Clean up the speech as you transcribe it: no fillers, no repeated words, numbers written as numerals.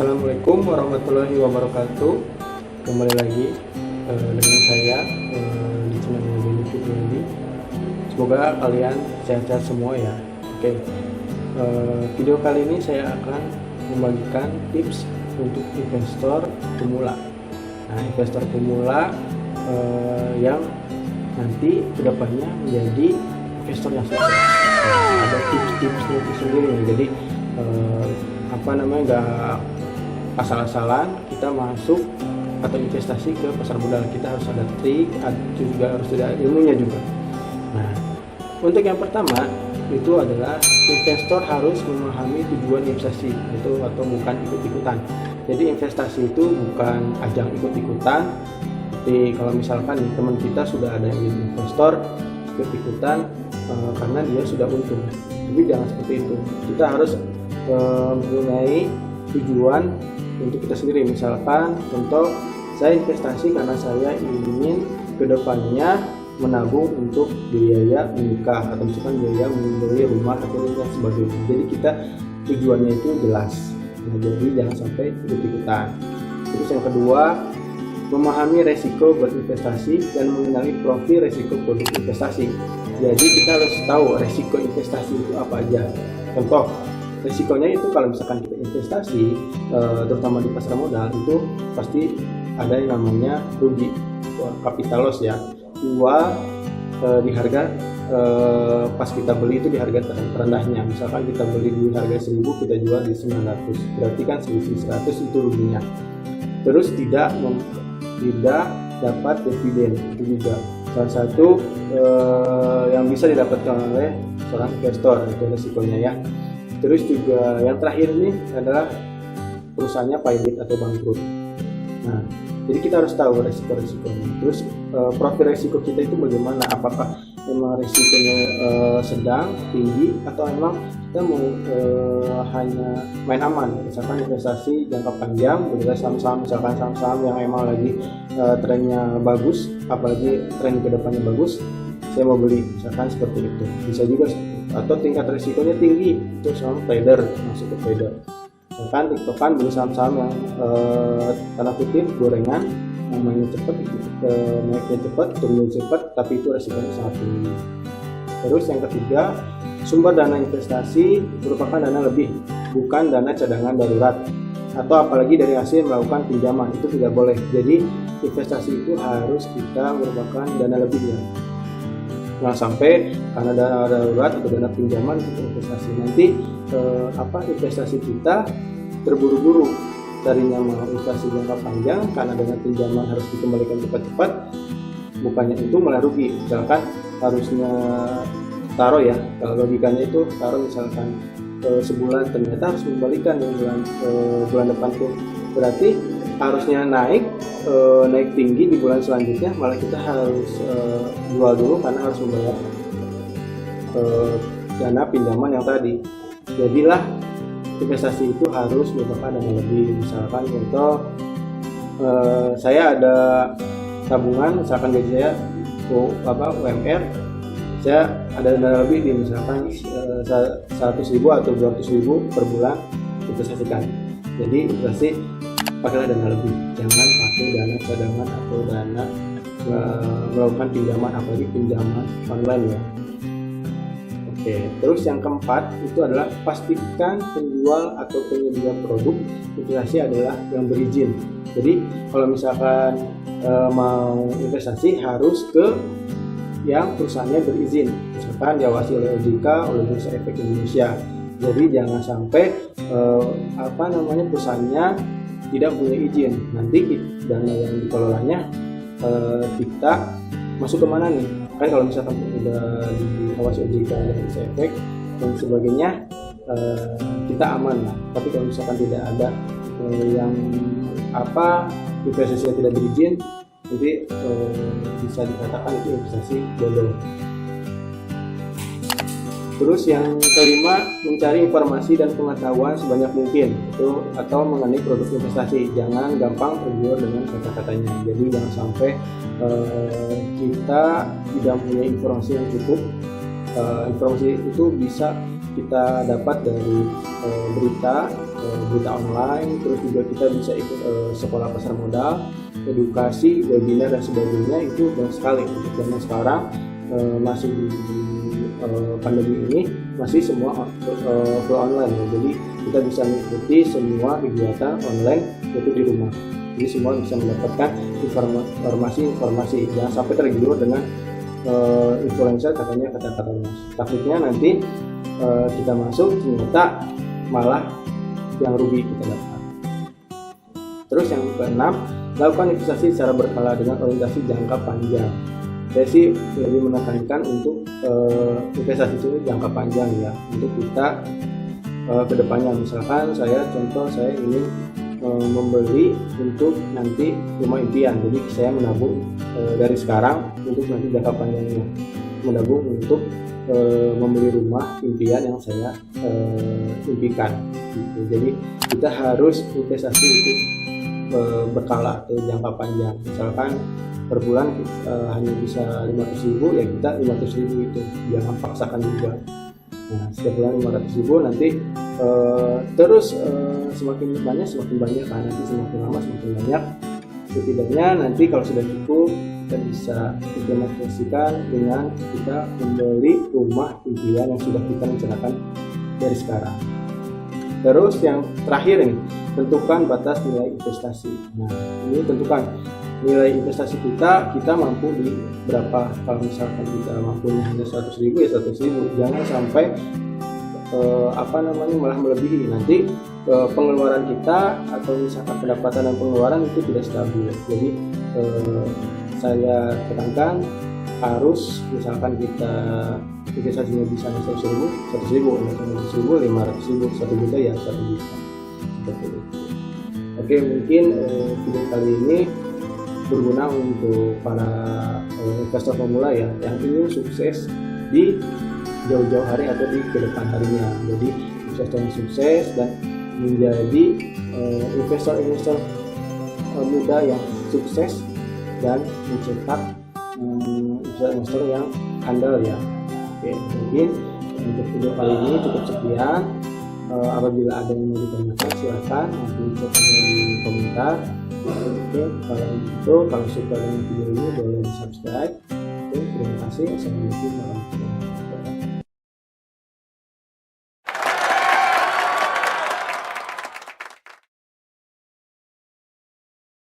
Assalamualaikum warahmatullahi wabarakatuh. Kembali lagi dengan saya di channel Denny Fitriandi. Semoga kalian sehat-sehat semua ya. Oke, video kali ini saya akan membagikan tips untuk investor pemula. Nah, investor pemula yang nanti kedepannya menjadi investor yang sukses. Nah, ada tips-tipsnya itu sendiri. Jadi nggak asal-asalan kita masuk atau investasi ke pasar modal. Kita harus ada trik, juga harus ada ilmunya juga. Nah, untuk yang pertama itu adalah investor harus memahami tujuan investasi itu atau bukan ikut-ikutan. Jadi investasi itu bukan ajang ikut-ikutan. Jadi kalau misalkan teman kita sudah ada yang investor ikut-ikutan karena dia sudah untung, tapi jangan seperti itu. Kita harus mempunyai tujuan untuk kita sendiri. Misalkan contoh, saya investasi karena saya ingin kedepannya menabung untuk biaya menikah atau misalkan biaya membeli rumah atau yang sebagainya. Jadi kita tujuannya itu jelas. Nah, jadi jangan sampai ikut-ikutan. Terus yang kedua, memahami resiko berinvestasi dan mengenali profil resiko produk investasi. Jadi kita harus tahu resiko investasi itu apa aja. Contoh, resikonya itu kalau misalkan kita investasi terutama di pasar modal itu pasti ada yang namanya rugi, capital loss ya. Dua, di harga pas kita beli itu di harga terendahnya. Misalkan kita beli di harga 1000, kita jual di 900, berarti kan 1100 itu ruginya. Terus tidak dapat dividen, itu juga salah satu yang bisa didapatkan oleh seorang investor, itu resikonya ya. Terus juga yang terakhir ini adalah perusahaannya pailit atau bangkrut. Nah, jadi kita harus tahu resiko-resikonya. Terus profil resiko kita itu bagaimana? Apakah memang resikonya sedang, tinggi, atau memang kita mau hanya main aman? Misalkan investasi jangka panjang, berbeda saham-saham, misalkan saham-saham yang emang lagi trennya bagus, apalagi tren kedepannya bagus, saya mau beli, misalkan seperti itu. Bisa juga, atau tingkat resikonya tinggi, itu saham trader, masuk ke trader. Misalkan tiktokan beli saham-saham yang tanda kutip gorengan, yang mainnya cepat, naiknya cepat, turunnya cepat, tapi itu resikonya sangat tinggi. Terus yang ketiga, sumber dana investasi merupakan dana lebih, bukan dana cadangan darurat, atau apalagi dari hasil melakukan pinjaman, itu tidak boleh. Jadi investasi itu harus kita merupakan dana lebih ya. Nah, sampai karena dana darurat atau dana pinjaman kita investasi, nanti investasi kita terburu-buru, carinya mau investasi jangka panjang karena dana pinjaman harus dikembalikan cepat-cepat, bukannya itu malah rugi. Misalkan harusnya taruh ya, kalau logikanya itu taruh misalkan sebulan, ternyata harus mengembalikan di bulan depan tuh, berarti harusnya naik tinggi di bulan selanjutnya, malah kita harus jual dulu karena harus membayar dana pinjaman yang tadi. Jadilah investasi itu harus merupakan dana lebih. Misalkan contoh, saya ada tabungan, misalkan gaji saya UMR, saya ada dana lebih di misalkan 100.000 atau 200.000 per bulan investasikan. Jadi investasi pakailah dana lebih, jangan pakai dana cadangan atau dana melakukan pinjaman, apalagi pinjaman online ya. Oke, terus yang keempat itu adalah pastikan penjual atau penyedia produk investasi adalah yang berizin. Jadi kalau misalkan mau investasi harus ke yang perusahaannya berizin, misalkan diawasi oleh OJK, oleh Bursa Efek Indonesia. Jadi jangan sampai perusahaannya tidak punya izin, nanti dana yang dikelolanya kita masuk ke mana nih? Kan kalau misalkan udah diawasi OJK dan Bursa Efek dan sebagainya, kita aman lah. Tapi kalau misalkan tidak ada yang investasinya tidak berizin, nanti bisa dikatakan itu investasi bodong. Terus yang kelima, mencari informasi dan pengetahuan sebanyak mungkin itu atau mengenai produk investasi. Jangan gampang tergiur dengan kata-katanya. Jadi jangan sampai kita tidak punya informasi yang cukup. Informasi itu bisa kita dapat dari berita berita online, terus juga kita bisa ikut sekolah pasar modal, edukasi, webinar dan sebagainya. Itu banyak sekali untuk zaman sekarang. Masih di pandemi ini masih semua full online ya. Jadi kita bisa mengikuti semua kegiatan online itu di rumah. Jadi semua bisa mendapatkan informasi. Jangan sampai tergiur dengan influencer katanya kata-katanya. Takutnya nanti kita masuk ternyata malah yang rugi kita dapat. Terus yang keenam, lakukan investasi secara berkala dengan orientasi jangka panjang. Saya sih lebih menekankan untuk investasi itu jangka panjang ya, untuk kita kedepannya. Misalkan saya ingin membeli untuk nanti rumah impian, jadi saya menabung dari sekarang untuk nanti jangka panjangnya, menabung untuk membeli rumah impian yang saya impikan gitu. Jadi kita harus investasi itu berkala atau jangka panjang. Misalkan per bulan hanya bisa 500.000, ya kita 500.000 itu, jangan paksakan juga. Nah, setiap bulan 500.000 nanti terus semakin banyak kan, nanti semakin lama semakin banyak. Setidaknya nanti kalau sudah cukup, kita bisa implementasikan dengan kita membeli rumah impian yang sudah kita rencanakan dari sekarang. Terus yang terakhir nih, tentukan batas nilai investasi. Nah, ini tentukan nilai investasi kita mampu di berapa. Kalau misalkan kita mampunya hanya 100.000 ya 100.000, jangan sampai malah melebihi. Nanti pengeluaran kita atau misalkan pendapatan dan pengeluaran itu tidak stabil. Jadi saya tekankan harus, misalkan kita investasinya bisa 100.000, 500.000, 1 juta ya 1 juta. Seperti itu. Oke, mungkin video kali ini berguna untuk para investor pemula ya, yang ingin sukses di jauh-jauh hari atau di kedepan harinya. Jadi investor yang sukses dan menjadi investor muda yang sukses dan mencetak investor yang handal ya. Oke, mungkin untuk video kali ini cukup sekian. Apabila ada yang mau ditanyakan silakan nanti cek di komentar. Oke, kalau suka dengan video ini boleh di subscribe. Oke, terima kasih. Assalamualaikum warahmatullahi wabarakatuh.